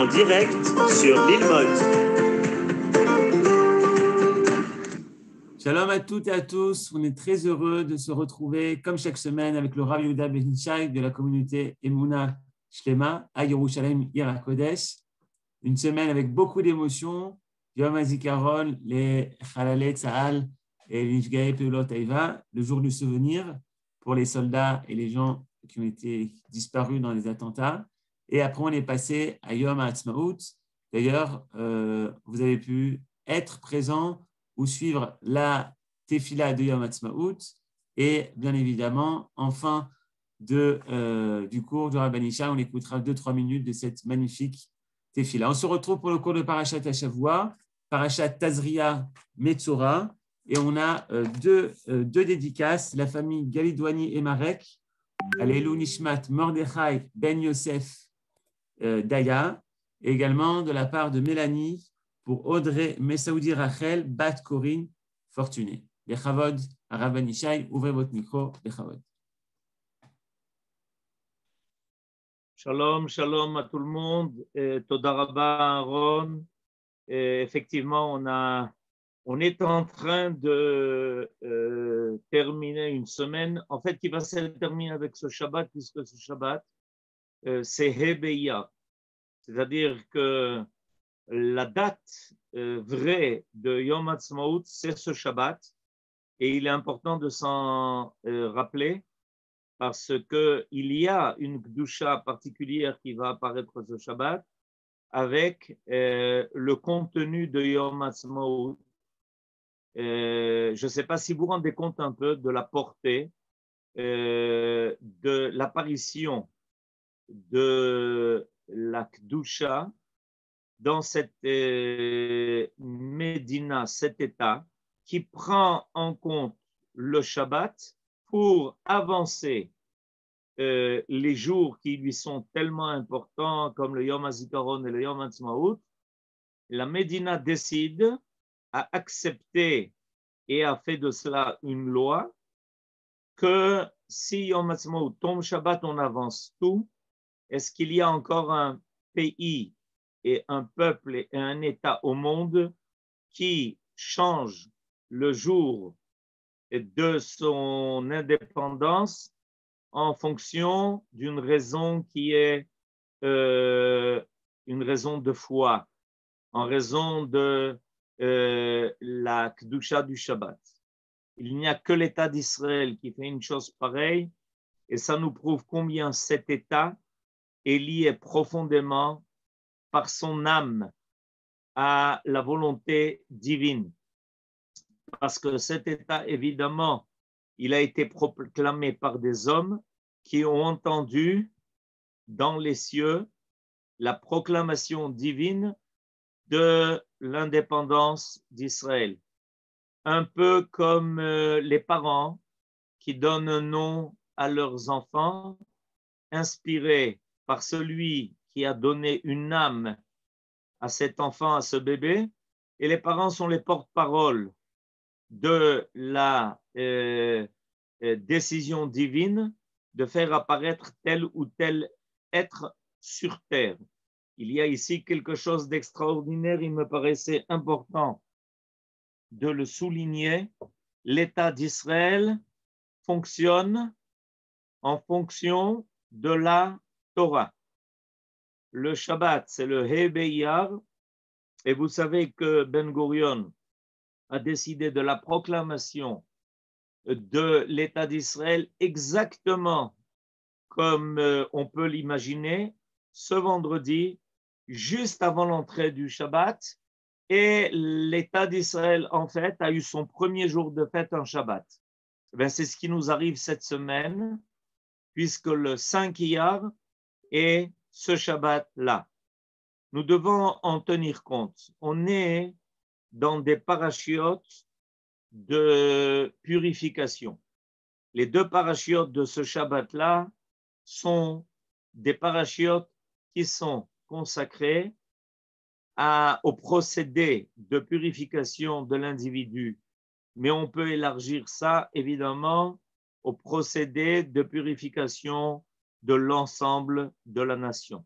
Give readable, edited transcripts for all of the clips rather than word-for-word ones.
en direct sur Lilmod. Shalom à toutes et à tous. On est très heureux de se retrouver, comme chaque semaine, avec le Rav Yehuda Ben Ishai de la communauté Emouna Shlema à Yerushalayim, Ir HaKodesh. Une semaine avec beaucoup d'émotions. Yom HaZikaron, les Chalalei Tzahal et les Nifgaei Peulot Haïva, le jour du souvenir pour les soldats et les gens qui ont été disparus dans les attentats. Et après, on est passé à Yom HaAtzmaut. D'ailleurs, vous avez pu être présent ou suivre la Tefila de Yom HaAtzmaut et bien évidemment, en fin du cours du Rabban Ishai, on écoutera 2-3 minutes de cette magnifique Tefila. On se retrouve pour le cours de Parashat Hashavua, Parashat Tazria Metzora, et on a deux dédicaces, la famille Galidouani et Marek, à l'Elou Nishmat Mordechai Ben Yosef Daya, et également de la part de Mélanie pour Audrey Messaoudi Rachel Bat Corinne Fortuné. Bechavod, Rabban Ishai, ouvrez votre micro, Bechavod. Shalom, shalom à tout le monde. Toda Rabba Aaron. Effectivement, on est en train de terminer une semaine, en fait, qui va se terminer avec ce Shabbat, puisque ce Shabbat, c'est Hebeya. C'est-à-dire que la date vraie de Yom HaAtzmaut, c'est ce Shabbat, et il est important de s'en rappeler, parce qu'il y a une Kedusha particulière qui va apparaître ce Shabbat avec le contenu de Yom HaAtzmaut. Je ne sais pas si vous vous rendez compte un peu de la portée de l'apparition de la Kedusha dans cette Médina, cet État, qui prend en compte le Shabbat pour avancer les jours qui lui sont tellement importants, comme le Yom HaZikaron et le Yom HaAtzmaut. La Médina décide, a accepté et a fait de cela une loi, que si Yom HaAtzmaut tombe Shabbat, on avance tout. Est-ce qu'il y a encore un pays et un peuple et un État au monde qui change le jour de son indépendance en fonction d'une raison qui est une raison de foi, en raison de la Kedusha du Shabbat. Il n'y a que l'État d'Israël qui fait une chose pareille, et ça nous prouve combien cet État est lié profondément par son âme à la volonté divine. Parce que cet État, évidemment, il a été proclamé par des hommes qui ont entendu dans les cieux la proclamation divine de l'indépendance d'Israël. Un peu comme les parents qui donnent un nom à leurs enfants, inspirés par celui qui a donné une âme à cet enfant, à ce bébé, et les parents sont les porte-parole de la décision divine de faire apparaître tel ou tel être sur terre. Il y a ici quelque chose d'extraordinaire, il me paraissait important de le souligner. L'État d'Israël fonctionne en fonction de la Torah. Le Shabbat, c'est le He Be'Iyar, et vous savez que Ben Gurion a décidé de la proclamation de l'État d'Israël exactement comme on peut l'imaginer, ce vendredi, juste avant l'entrée du Shabbat, et l'État d'Israël, en fait, a eu son premier jour de fête en Shabbat. C'est ce qui nous arrive cette semaine, puisque le 5 Iyar est ce Shabbat-là. Nous devons en tenir compte. On est dans des parachiotes de purification. Les deux parachiotes de ce Shabbat-là sont des parachiotes qui sont consacrés au procédé de purification de l'individu, mais on peut élargir ça évidemment au procédé de purification de l'ensemble de la nation.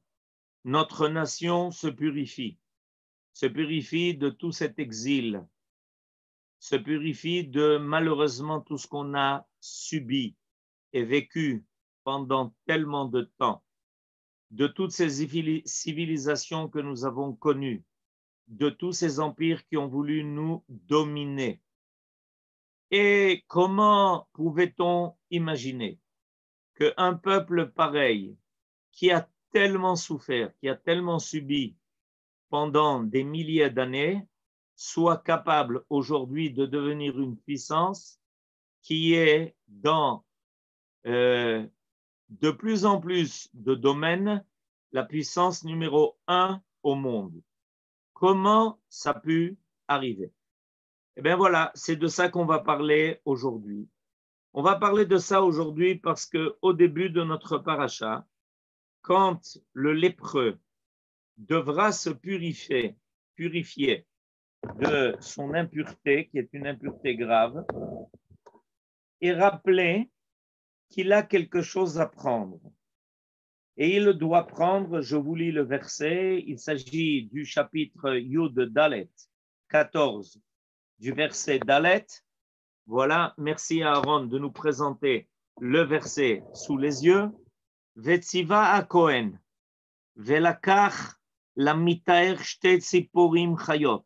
notre nation se purifie de tout cet exil, se purifie de malheureusement tout ce qu'on a subi et vécu pendant tellement de temps, de toutes ces civilisations que nous avons connues, de tous ces empires qui ont voulu nous dominer. Et comment pouvait-on imaginer qu'un peuple pareil, qui a tellement souffert, qui a tellement subi pendant des milliers d'années, soit capable aujourd'hui de devenir une puissance qui est dans de plus en plus de domaines la puissance numéro 1 au monde. Comment ça a pu arriver? Eh bien voilà, c'est de ça qu'on va parler aujourd'hui. On va parler de ça aujourd'hui parce qu'au début de notre paracha, quand le lépreux devra se purifier de son impureté, qui est une impureté grave, et rappeler qu'il a quelque chose à prendre. Et il doit prendre, je vous lis le verset, il s'agit du chapitre Yud Dalet 14, du verset Dalet. Voilà, merci à Aaron de nous présenter le verset sous les yeux. Vetziva a Kohen, velakach la mitaer shte tziporim chayot,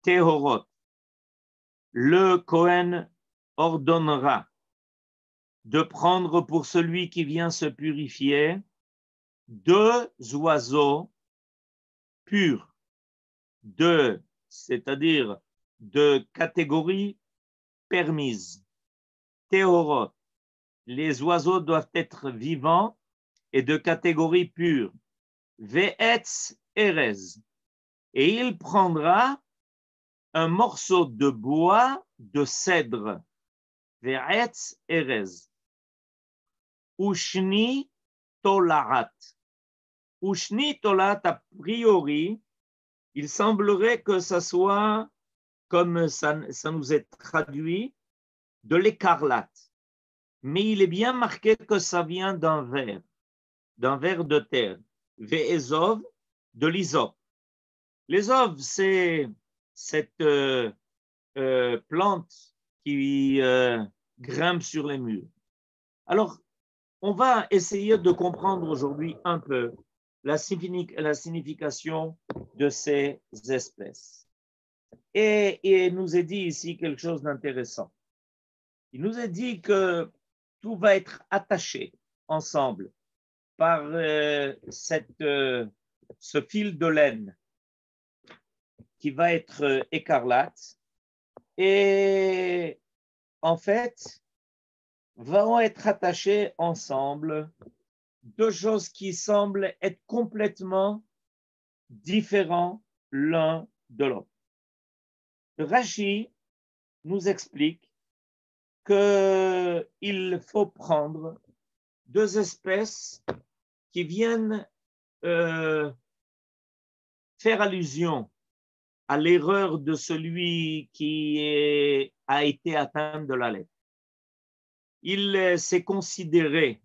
tehorot. Le Kohen ordonnera de prendre pour celui qui vient se purifier 2 oiseaux purs, c'est-à-dire de catégorie permise. Tehorot, les oiseaux doivent être vivants et de catégorie pure. Ve'etz erez, et il prendra un morceau de bois de cèdre. Ve'etz erez. Ushni tolarat. Ushni tolat, a priori, il semblerait que ça soit, comme ça nous est traduit, de l'écarlate. Mais il est bien marqué que ça vient d'un ver de terre. Ve'ezov, de l'hysope. L'hysope, c'est cette plante qui grimpe sur les murs. Alors, on va essayer de comprendre aujourd'hui un peu la signification de ces espèces. Et il nous est dit ici quelque chose d'intéressant. Il nous est dit que tout va être attaché ensemble par ce fil de laine qui va être écarlate. Et en fait, vont être attachés ensemble 2 choses qui semblent être complètement différents l'un de l'autre. Rashi nous explique qu'il faut prendre 2 espèces qui viennent faire allusion à l'erreur de celui qui a été atteint de la lèpre. Il s'est considéré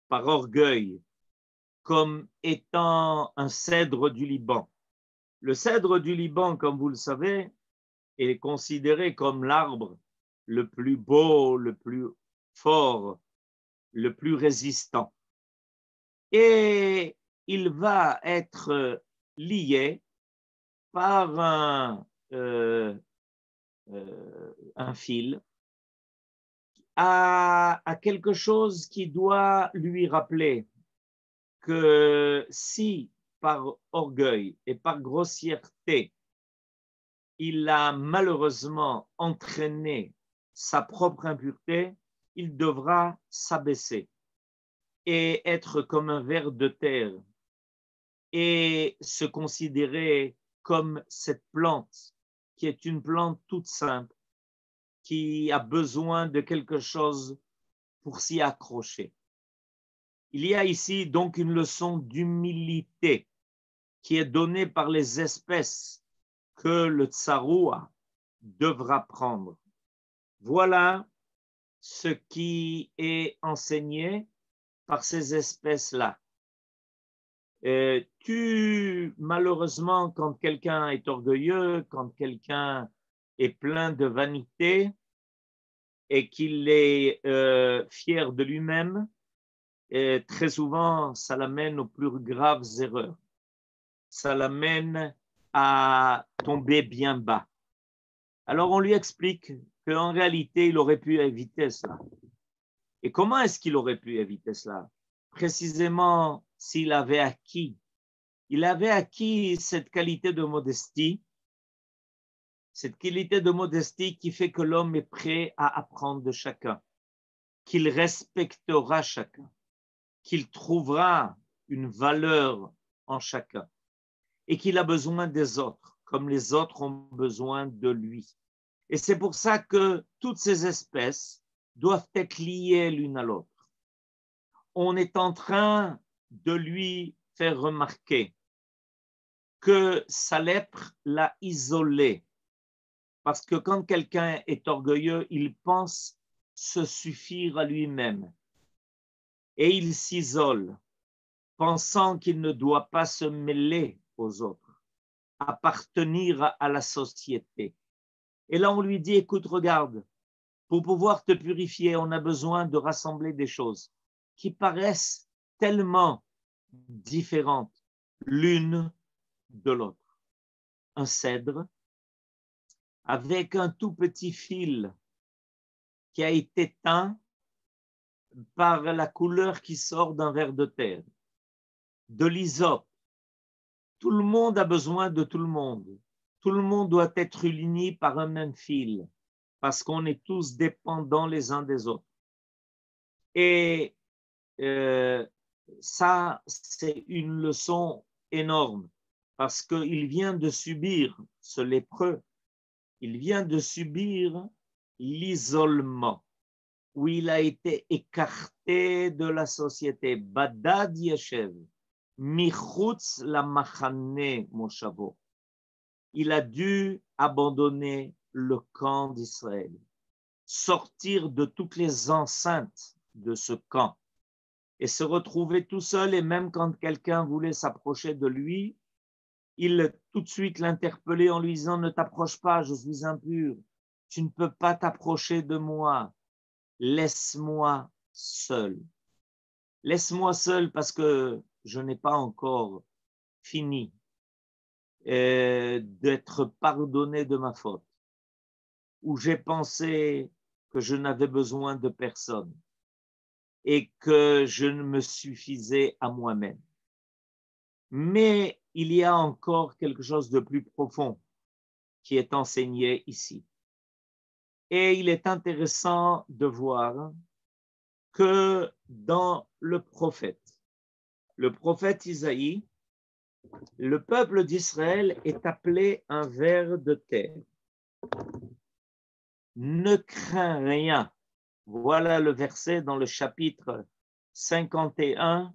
par orgueil comme étant un cèdre du Liban. Le cèdre du Liban, comme vous le savez, est considéré comme l'arbre le plus beau, le plus fort, le plus résistant. Et il va être lié par un fil à quelque chose qui doit lui rappeler que si par orgueil et par grossièreté, il a malheureusement entraîné sa propre impureté, il devra s'abaisser et être comme un ver de terre et se considérer comme cette plante qui est une plante toute simple, qui a besoin de quelque chose pour s'y accrocher. Il y a ici donc une leçon d'humilité qui est donnée par les espèces que le tsaroua devra prendre. Voilà ce qui est enseigné par ces espèces-là. Malheureusement, quand quelqu'un est orgueilleux, quand quelqu'un est plein de vanité et qu'il est fier de lui-même, très souvent, ça l'amène aux plus graves erreurs. Ça l'amène à tomber bien bas. Alors, on lui explique qu'en réalité, il aurait pu éviter cela. Et comment est-ce qu'il aurait pu éviter cela? Précisément, s'il avait acquis. Il avait acquis cette qualité de modestie, qui fait que l'homme est prêt à apprendre de chacun, qu'il respectera chacun, qu'il trouvera une valeur en chacun et qu'il a besoin des autres, comme les autres ont besoin de lui. Et c'est pour ça que toutes ces espèces doivent être liées l'une à l'autre. On est en train de lui faire remarquer que sa lèpre l'a isolé. Parce que quand quelqu'un est orgueilleux, il pense se suffire à lui-même. Et il s'isole, pensant qu'il ne doit pas se mêler aux autres, appartenir à la société. Et là, on lui dit, écoute, regarde, pour pouvoir te purifier, on a besoin de rassembler des choses qui paraissent tellement différentes l'une de l'autre. Un cèdre avec un tout petit fil qui a été teint par la couleur qui sort d'un ver de terre, de l'hysope. Tout le monde a besoin de tout le monde. Tout le monde doit être uni par un même fil, parce qu'on est tous dépendants les uns des autres. Et ça, c'est une leçon énorme, parce qu'il vient de subir, ce lépreux, il vient de subir l'isolement, où il a été écarté de la société. Badad Yeshev, Michutz la Machane Moshavo. Il a dû abandonner le camp d'Israël, sortir de toutes les enceintes de ce camp et se retrouver tout seul. Et même quand quelqu'un voulait s'approcher de lui, il tout de suite l'interpellait en lui disant « Ne t'approche pas, je suis impur, tu ne peux pas t'approcher de moi, laisse-moi seul. Laisse-moi seul parce que je n'ai pas encore fini d'être pardonné de ma faute, où j'ai pensé que je n'avais besoin de personne et que je ne me suffisais à moi-même. » Mais il y a encore quelque chose de plus profond qui est enseigné ici. Et il est intéressant de voir que dans le prophète Isaïe, le peuple d'Israël est appelé un ver de terre. Ne crains rien. Voilà le verset dans le chapitre 51,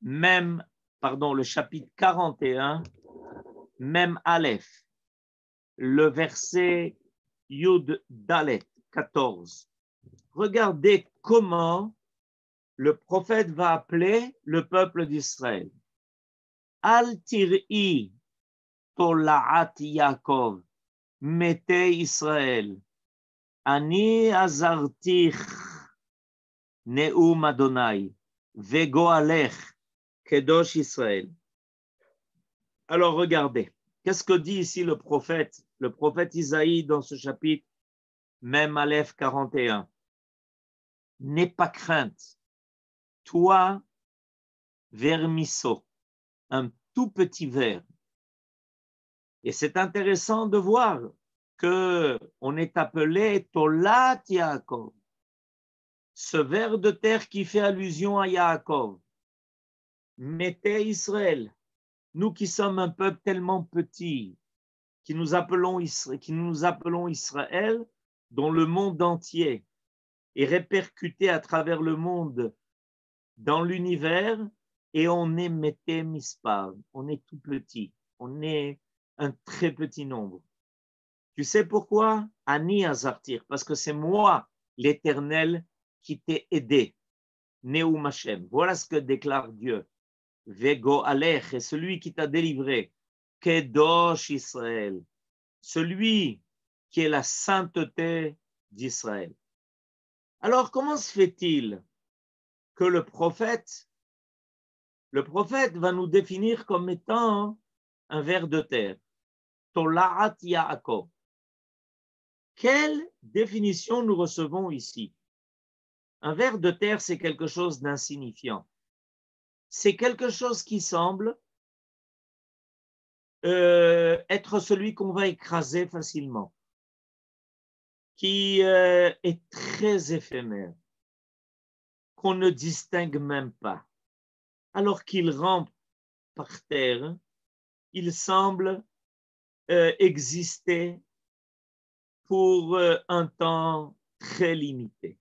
le chapitre 41, même Aleph, le verset Yud Dalet 14. Regardez comment le prophète va appeler le peuple d'Israël. Al tir'i tola'at Yaakov, mete Israël, ani azartich ne'um Adonai, vegoalech kedosh Israël. Alors regardez, qu'est-ce que dit ici le prophète Isaïe dans ce chapitre, même Aleph 41. N'aie pas crainte, toi, vermisseau, un tout petit ver. Et c'est intéressant de voir qu'on est appelé Tolat Yaakov, ce ver de terre qui fait allusion à Yaakov. Mettez Israël, nous qui sommes un peuple tellement petit, qui nous appelons Israël, dont le monde entier est répercuté à travers le monde dans l'univers, et on est Meté Mispar, on est tout petit, on est un très petit nombre. Tu sais pourquoi? Ani Azartir, parce que c'est moi, l'Éternel, qui t'ai aidé. Neum Hashem. Voilà ce que déclare Dieu. Vegoalech, et celui qui t'a délivré, Kedosh Israël, celui qui est la sainteté d'Israël. Alors, comment se fait-il que le prophète va nous définir comme étant un ver de terre, Tolaat Yaakov. Quelle définition nous recevons ici? Un ver de terre, c'est quelque chose d'insignifiant. C'est quelque chose qui semble être celui qu'on va écraser facilement, qui est très éphémère, qu'on ne distingue même pas. Alors qu'il rampe par terre, il semble exister pour un temps très limité.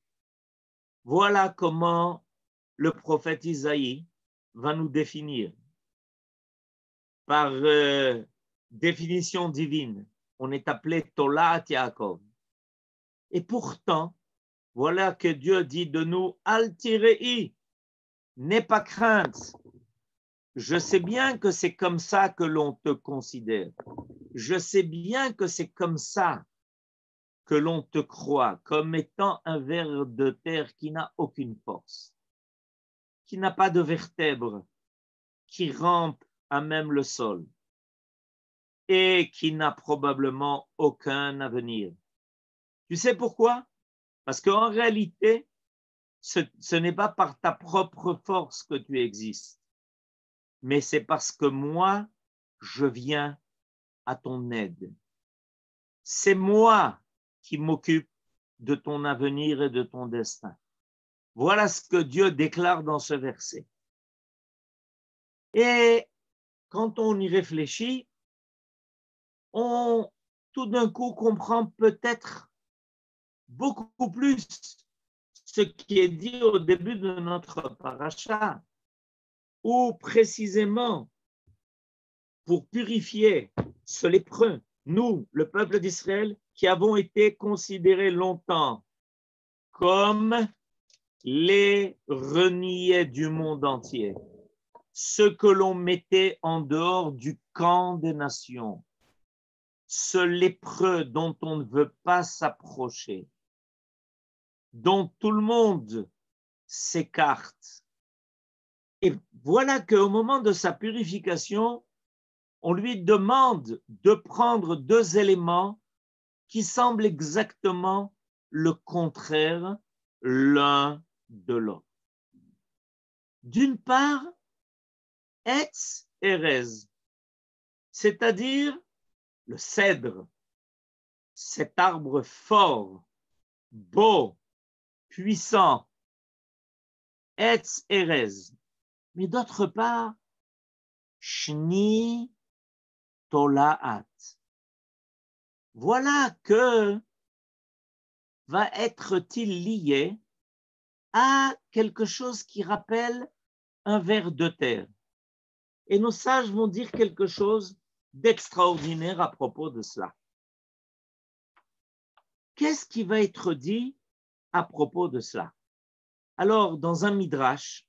Voilà comment le prophète Isaïe va nous définir. Par définition divine, on est appelé Tolaat Yaakov. Et pourtant, voilà que Dieu dit de nous, Al tirei, n'aie pas crainte. Je sais bien que c'est comme ça que l'on te considère. Je sais bien que c'est comme ça que l'on te croit, comme étant un ver de terre qui n'a aucune force, qui n'a pas de vertèbres, qui rampe à même le sol et qui n'a probablement aucun avenir. Tu sais pourquoi? Parce qu'en réalité, ce n'est pas par ta propre force que tu existes, mais c'est parce que moi, je viens à ton aide. C'est moi qui m'occupe de ton avenir et de ton destin. Voilà ce que Dieu déclare dans ce verset. Et quand on y réfléchit, on tout d'un coup comprend peut-être beaucoup plus ce qui est dit au début de notre paracha, où précisément pour purifier ce lépreux, nous, le peuple d'Israël, qui avons été considérés longtemps comme les reniés du monde entier, ceux que l'on mettait en dehors du camp des nations, ce lépreux dont on ne veut pas s'approcher, dont tout le monde s'écarte. Et voilà qu'au moment de sa purification, on lui demande de prendre deux éléments qui semblent exactement le contraire l'un de l'autre. D'une part, Etz Erez, c'est-à-dire le cèdre, cet arbre fort, beau, puissant, Etz Erez. Mais d'autre part, Shni Tolaat. Voilà que va être-t-il lié à quelque chose qui rappelle un ver de terre. Et nos sages vont dire quelque chose d'extraordinaire à propos de cela. Qu'est-ce qui va être dit à propos de cela? Alors, dans un midrash,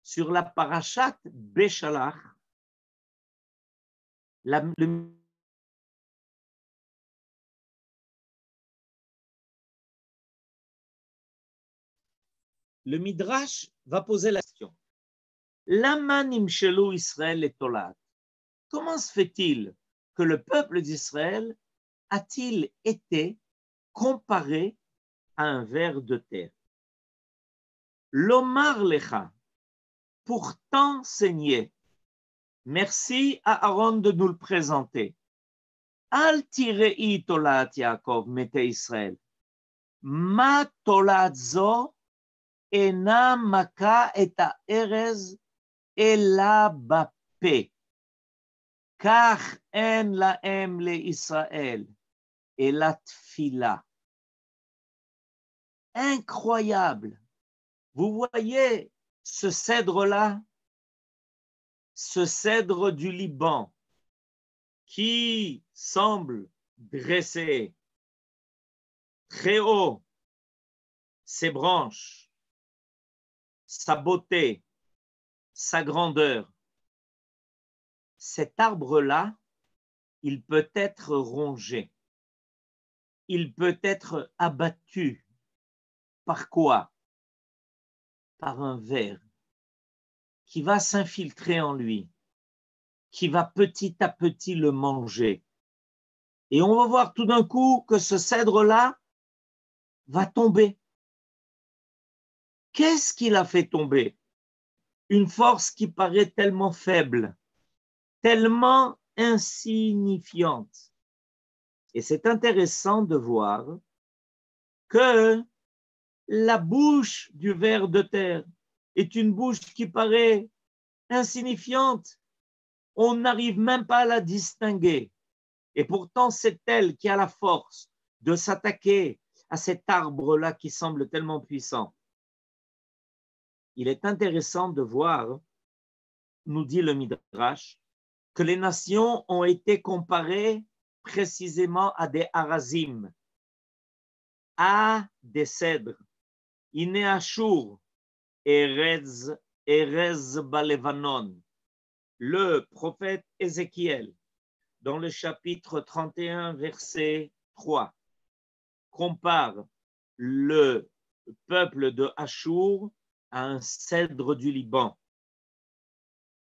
sur la parashat Beshalach, le midrash va poser la question. Lama nimshelu Israël et Tolat. Comment se fait-il que le peuple d'Israël a-t-il été comparé à un ver de terre? L'Omar Lecha, pour t'enseigner. Merci à Aaron de nous le présenter. Al tirei tolat Yaakov mete Israël. Ma tolat zo ena maka et ha'erez ela bape. Kach en laem le Israël et la tfila. Incroyable. Vous voyez ce cèdre-là, ce cèdre du Liban qui semble dresser très haut ses branches, sa beauté, sa grandeur. cet arbre-là, il peut être rongé. Il peut être abattu. Par quoi? Par un ver qui va s'infiltrer en lui, qui va petit à petit le manger. Et on va voir tout d'un coup que ce cèdre-là va tomber. Qu'est-ce qui l'a fait tomber? Une force qui paraît tellement faible, tellement insignifiante. Et c'est intéressant de voir que la bouche du ver de terre est une bouche qui paraît insignifiante. On n'arrive même pas à la distinguer. Et pourtant, c'est elle qui a la force de s'attaquer à cet arbre-là qui semble tellement puissant. Il est intéressant de voir, nous dit le Midrash, que les nations ont été comparées précisément à des harazim, à des cèdres. Iné Ashur, Erez Balevanon. Le prophète Ézéchiel, dans le chapitre 31, verset 3, compare le peuple de Ashur à un cèdre du Liban.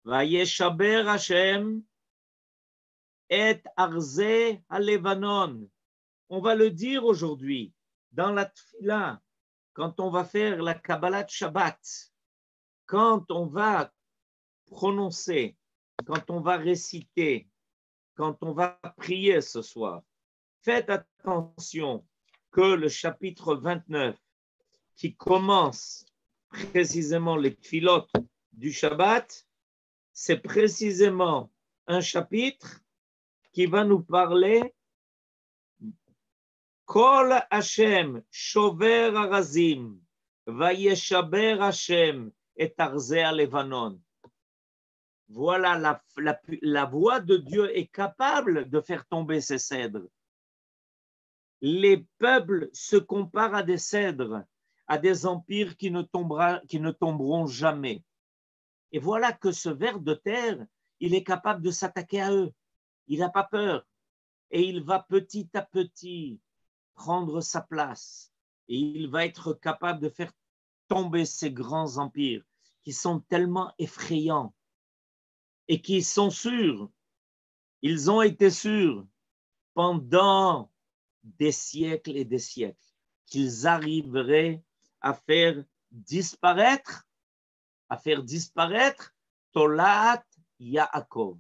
Vayeshaber Hashem et Arze Alevanon. On va le dire aujourd'hui dans la Tfila, quand on va faire la Kabbalat Shabbat, quand on va prononcer, quand on va réciter, quand on va prier ce soir. Faites attention que le chapitre 29, qui commence précisément les tfilotes du Shabbat, c'est précisément un chapitre qui va nous parler Kol Hashem shover arazim vayeshaber Hashem et arzeh alevanon. Voilà, la voix de Dieu est capable de faire tomber ces cèdres. Les peuples se comparent à des cèdres, à des empires qui ne tomberont jamais. Et voilà que ce ver de terre, il est capable de s'attaquer à eux. Il n'a pas peur. Et il va petit à petit prendre sa place. Et il va être capable de faire tomber ces grands empires qui sont tellement effrayants et qui sont sûrs, ils ont été sûrs pendant des siècles et des siècles qu'ils arriveraient à faire disparaître Tolat Yaakov,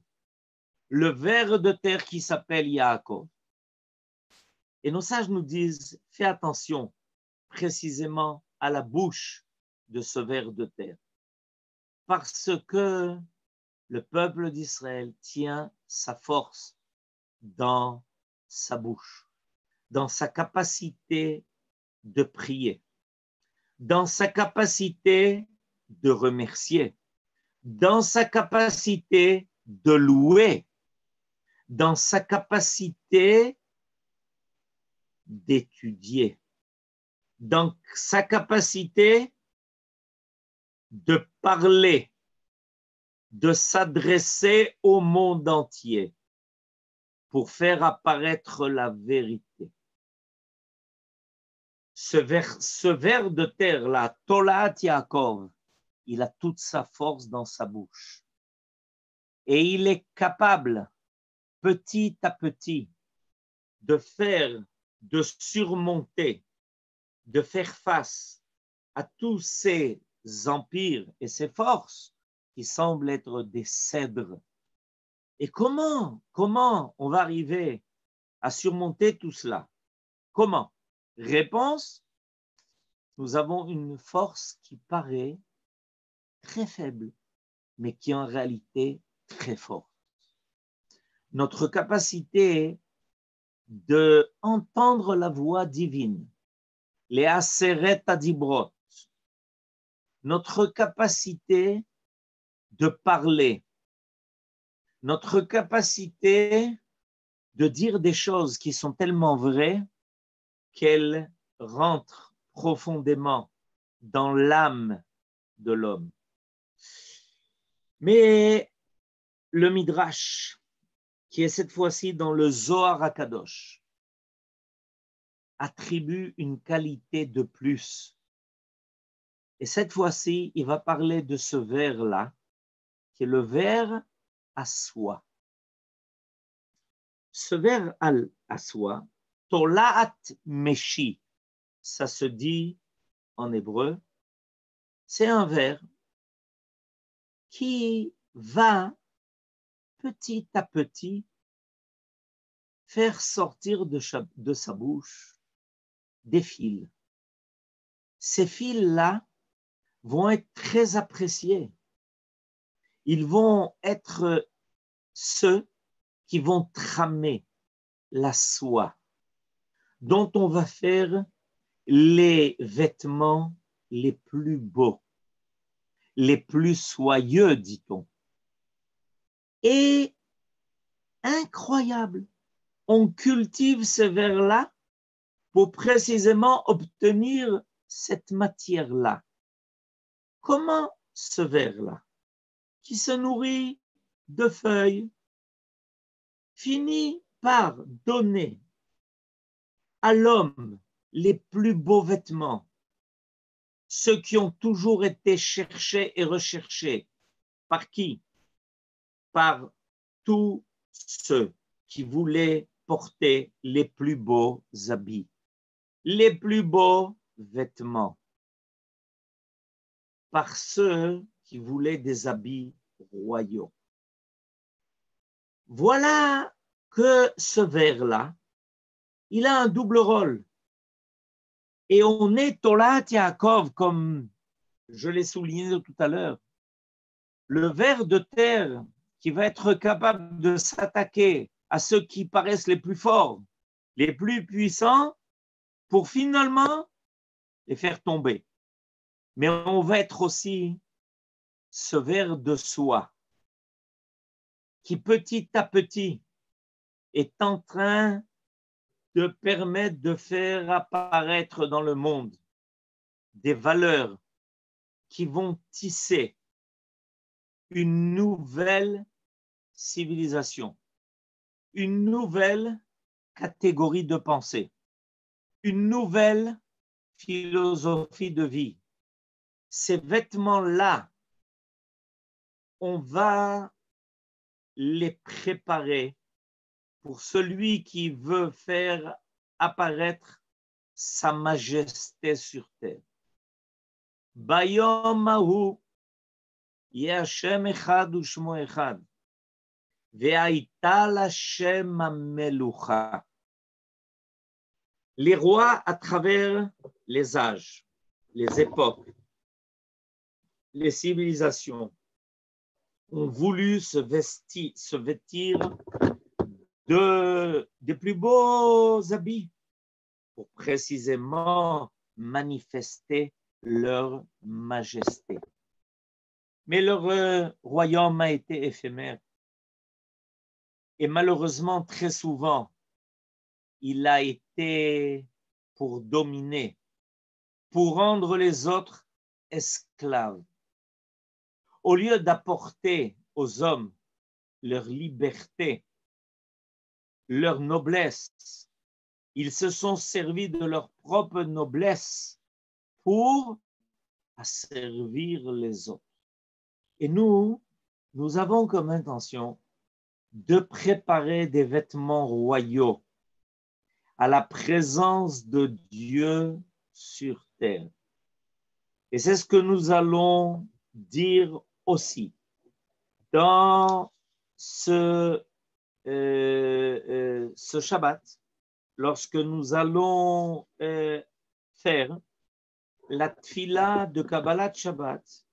le ver de terre qui s'appelle Yaakov. Et nos sages nous disent, fais attention précisément à la bouche de ce ver de terre, parce que le peuple d'Israël tient sa force dans sa bouche, dans sa capacité de prier, dans sa capacité de remercier, dans sa capacité de louer, dans sa capacité d'étudier, dans sa capacité de parler, de s'adresser au monde entier pour faire apparaître la vérité. Ce ver de terre, la Tolat Yaakov, il a toute sa force dans sa bouche. Et il est capable, petit à petit, de surmonter, de faire face à tous ces empires et ces forces qui semblent être des cèdres. Et comment on va arriver à surmonter tout cela? Comment? Réponse, nous avons une force qui paraît très faible, mais qui est en réalité très forte. Notre capacité de entendre la voix divine, les Aseret Adibrot, notre capacité de parler, notre capacité de dire des choses qui sont tellement vraies qu'elles rentrent profondément dans l'âme de l'homme. Mais le Midrash, qui est cette fois-ci dans le Zohar HaKadosh, attribue une qualité de plus. Et cette fois-ci, il va parler de ce verre-là, qui est le verre à soie. Ce verre à soie, Tolaat Meshi, ça se dit en hébreu, c'est un verre qui va petit à petit faire sortir de sa bouche des fils. Ces fils-là vont être très appréciés. Ils vont être ceux qui vont tramer la soie, dont on va faire les vêtements les plus beaux, les plus soyeux, dit-on. Et incroyable, on cultive ces vers-là pour précisément obtenir cette matière-là. Comment ce verre-là, qui se nourrit de feuilles, finit par donner à l'homme les plus beaux vêtements, ceux qui ont toujours été cherchés et recherchés. Par qui? Par tous ceux qui voulaient porter les plus beaux habits, les plus beaux vêtements, par ceux qui voulaient des habits royaux. Voilà que ce verre-là, il a un double rôle. Et on est Tolat Yaakov, comme je l'ai souligné tout à l'heure. Le ver de terre qui va être capable de s'attaquer à ceux qui paraissent les plus forts, les plus puissants, pour finalement les faire tomber. Mais on va être aussi ce ver de soie qui petit à petit est en train de permettre de faire apparaître dans le monde des valeurs qui vont tisser une nouvelle civilisation, une nouvelle catégorie de pensée, une nouvelle philosophie de vie. Ces vêtements-là, on va les préparer pour celui qui veut faire apparaître sa majesté sur terre. Bayom Ahu, Yashem Echad Ushmo Echad, Ve'aita Lashem Amelucha. Les rois, à travers les âges, les époques, les civilisations, ont voulu se vêtir des plus beaux habits pour précisément manifester leur majesté. Mais leur royaume a été éphémère et malheureusement très souvent il a été pour dominer, pour rendre les autres esclaves. Au lieu d'apporter aux hommes leur liberté, leur noblesse, ils se sont servis de leur propre noblesse pour asservir les autres. Et nous avons comme intention de préparer des vêtements royaux à la présence de Dieu sur terre. Et c'est ce que nous allons dire aussi dans ce Shabbat, lorsque nous allons faire la tfila de Kabbalat Shabbat,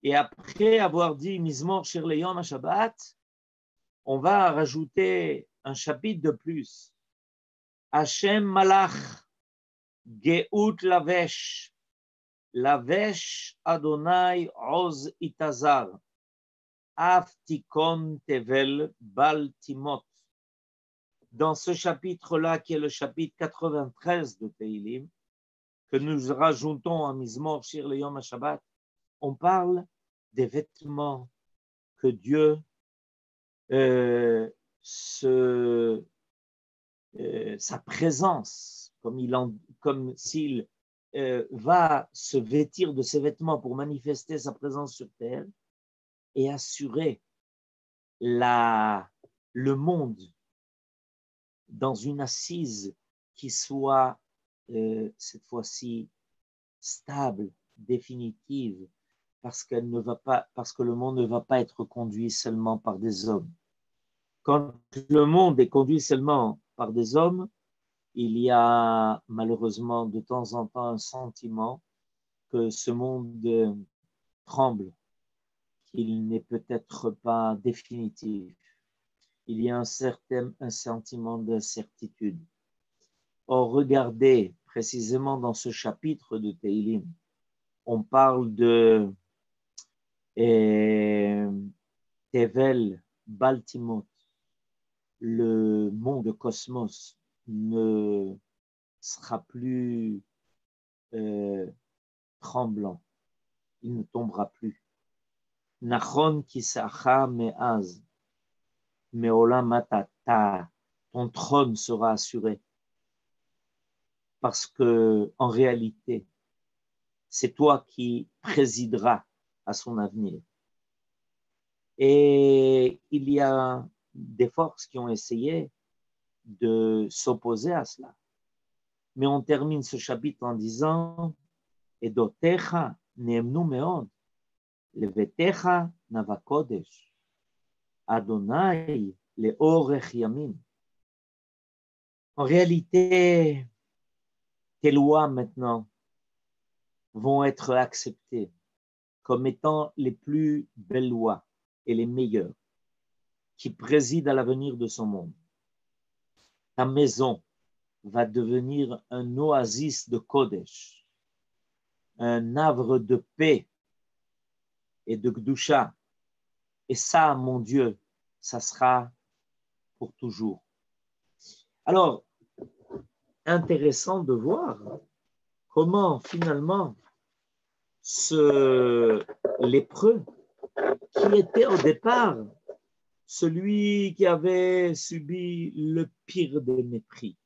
et après avoir dit Mizmor Shir Leyom Shabbat, on va rajouter un chapitre de plus. Hashem Malach Geut Lavesh Lavesh Adonai Oz Itazar Av Tikon Tevel Bal Timot. Dans ce chapitre-là, qui est le chapitre 93 de Teilim, que nous rajoutons à Mizmor Shir Leyom Shabbat, on parle des vêtements que Dieu sa présence, comme s'il va se vêtir de ses vêtements pour manifester sa présence sur terre et assurer le monde dans une assise qui soit cette fois-ci stable, définitive, parce que le monde ne va pas être conduit seulement par des hommes. Quand le monde est conduit seulement par des hommes, il y a malheureusement de temps en temps un sentiment que ce monde tremble, qu'il n'est peut-être pas définitif. Il y a un sentiment d'incertitude. Or, regardez précisément dans ce chapitre de Teilim, on parle de Tevel Baltimot, le monde cosmos ne sera plus tremblant, il ne tombera plus. Nachon kisacha me'az, me'olam atata, ton trône sera assuré. Parce que en réalité, c'est toi qui présideras à son avenir. Et il y a des forces qui ont essayé de s'opposer à cela. Mais on termine ce chapitre en disant Edotecha neemnu meod, levetecha navakodesh, Adonai leorech yamin. En réalité, tes lois maintenant vont être acceptées comme étant les plus belles lois et les meilleures qui président à l'avenir de son monde. Ta maison va devenir un oasis de Kodesh, un havre de paix et de Gdusha. Et ça, mon Dieu, ça sera pour toujours. Alors, intéressant de voir comment finalement ce lépreux, qui était au départ celui qui avait subi le pire des mépris,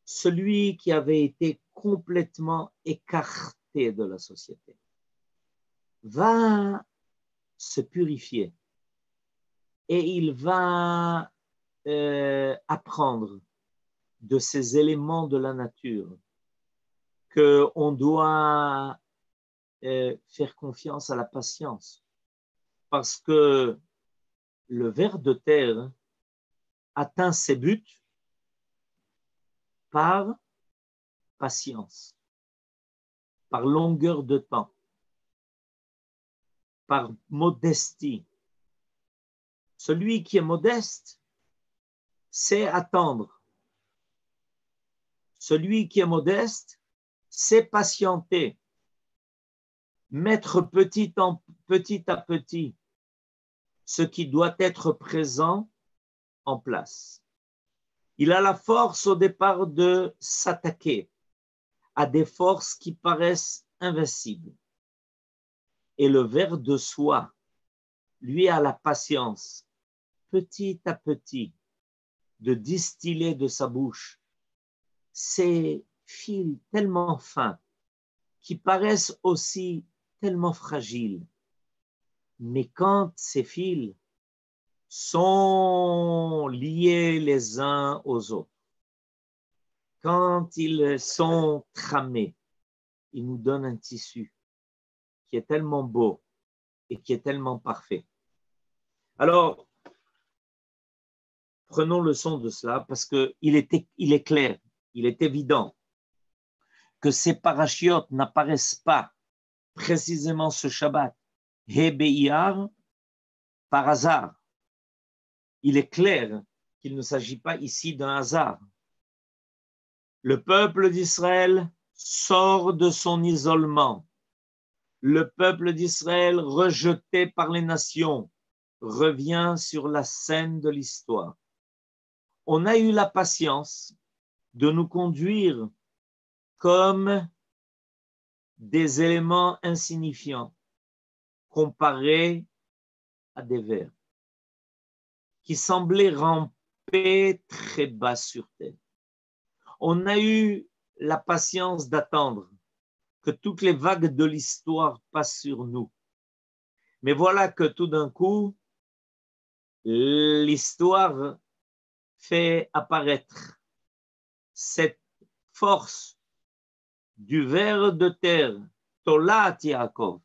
celui qui avait été complètement écarté de la société, va se purifier et il va apprendre de ces éléments de la nature qu'on doit faire confiance à la patience, parce que le ver de terre atteint ses buts par patience, par longueur de temps, par modestie. Celui qui est modeste sait attendre. Celui qui est modeste sait patienter, mettre petit à petit ce qui doit être présent en place. Il a la force au départ de s'attaquer à des forces qui paraissent invincibles. Et le ver de soie, lui, a la patience, petit à petit, de distiller de sa bouche ces fils tellement fins qui paraissent aussi tellement fragiles. Mais quand ces fils sont liés les uns aux autres, quand ils sont tramés, ils nous donnent un tissu qui est tellement beau et qui est tellement parfait. Alors, prenons leçon de cela parce qu'il est clair, il est évident que ces parachiotes n'apparaissent pas précisément ce Shabbat, He Be'iyar, par hasard. Il est clair qu'il ne s'agit pas ici d'un hasard. Le peuple d'Israël sort de son isolement. Le peuple d'Israël, rejeté par les nations, revient sur la scène de l'histoire. On a eu la patience de nous conduire comme des éléments insignifiants comparés à des vers qui semblait ramper très bas sur terre. On a eu la patience d'attendre que toutes les vagues de l'histoire passent sur nous. Mais voilà que tout d'un coup, l'histoire fait apparaître cette force du ver de terre, Tolat Yaakov,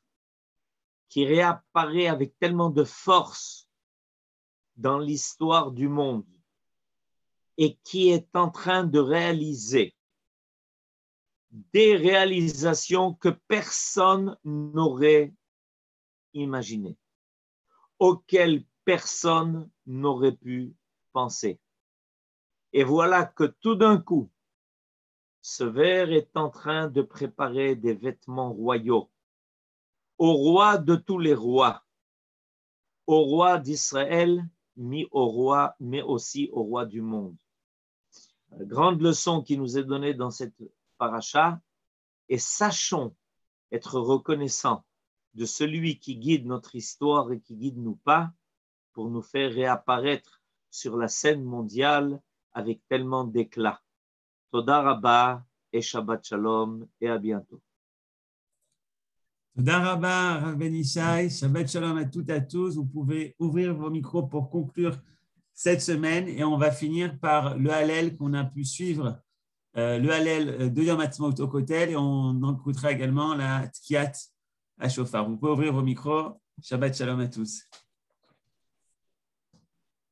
qui réapparaît avec tellement de force dans l'histoire du monde et qui est en train de réaliser des réalisations que personne n'aurait imaginées, auxquelles personne n'aurait pu penser. Et voilà que tout d'un coup, ce ver est en train de préparer des vêtements royaux au roi de tous les rois, au roi d'Israël, mais aussi au roi du monde. La grande leçon qui nous est donnée dans cette paracha, et sachons être reconnaissants de celui qui guide notre histoire et qui guide nos pas pour nous faire réapparaître sur la scène mondiale avec tellement d'éclat. Toda Rabba et Shabbat Shalom et à bientôt. Toda Rabba, Rav Ben Ishai, Shabbat Shalom à toutes et à tous. Vous pouvez ouvrir vos micros pour conclure cette semaine et on va finir par le Hallel qu'on a pu suivre, le Hallel de Yom Ha'atzmaut au Kotel et on écoutera également la Tkiat à Shofar. Vous pouvez ouvrir vos micros. Shabbat Shalom à tous.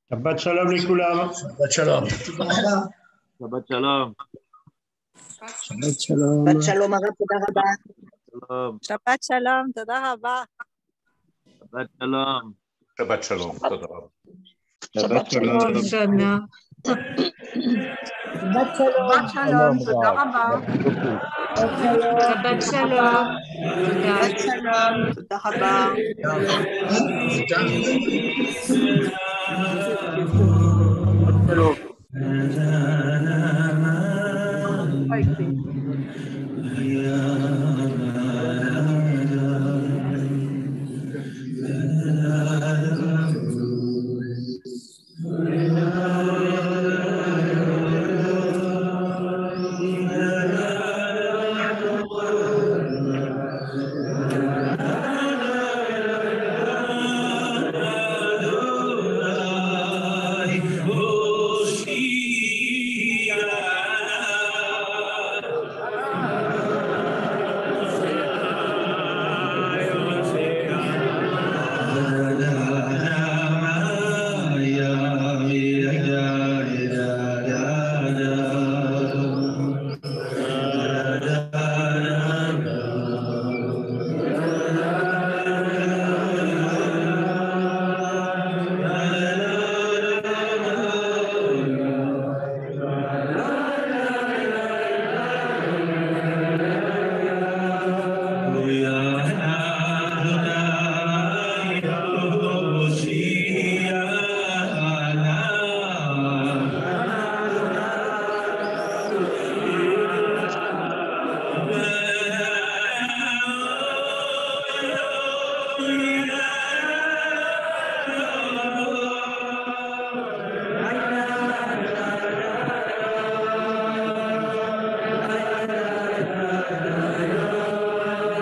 Shabbat Shalom les Koulam. Shabbat Shalom. Shabbat Shalom. Shabbat Shalom. Shabbat Shalom, Arav, Toda Rabba. Shalom. Shabbat Shalom, Toda Rabba. Shabbat Shalom. Shabbat Shalom. Toda Rabba. Shabbat Shalom. Shabbat Shalom, Toda Rabba. Shabbat Shalom. Shabbat Shalom, Toda Rabba.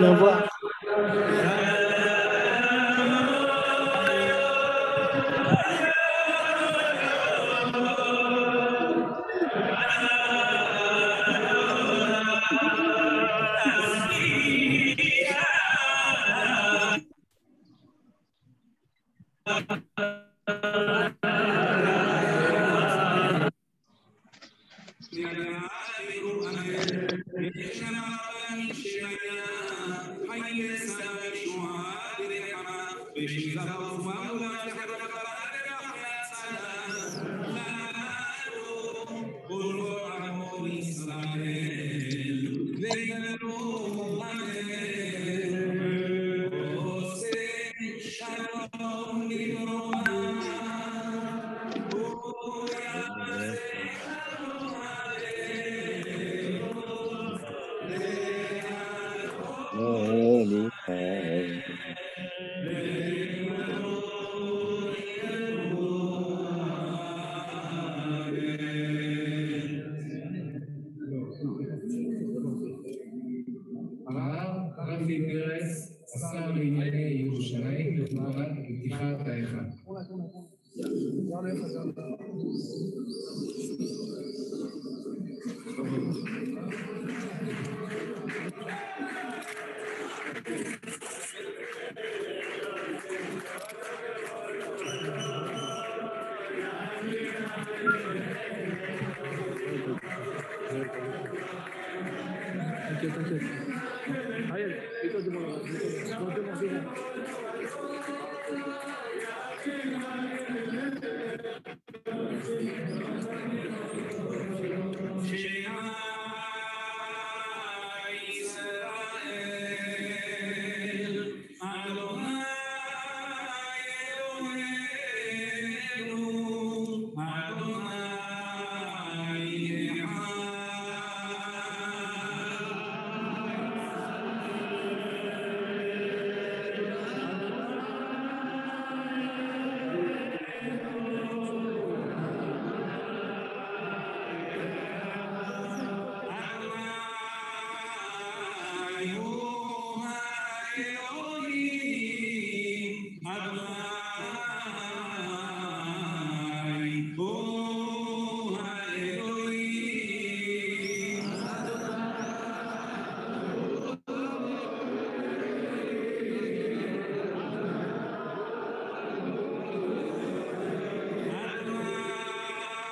Au revoir. רפי פרץ, השר לענייני ירושלים, לטובת פתיחת ההיכל.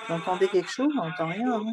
Vous entendez quelque chose? On n'entend rien. Hein?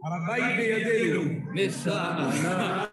הר הבית בידינו, נשא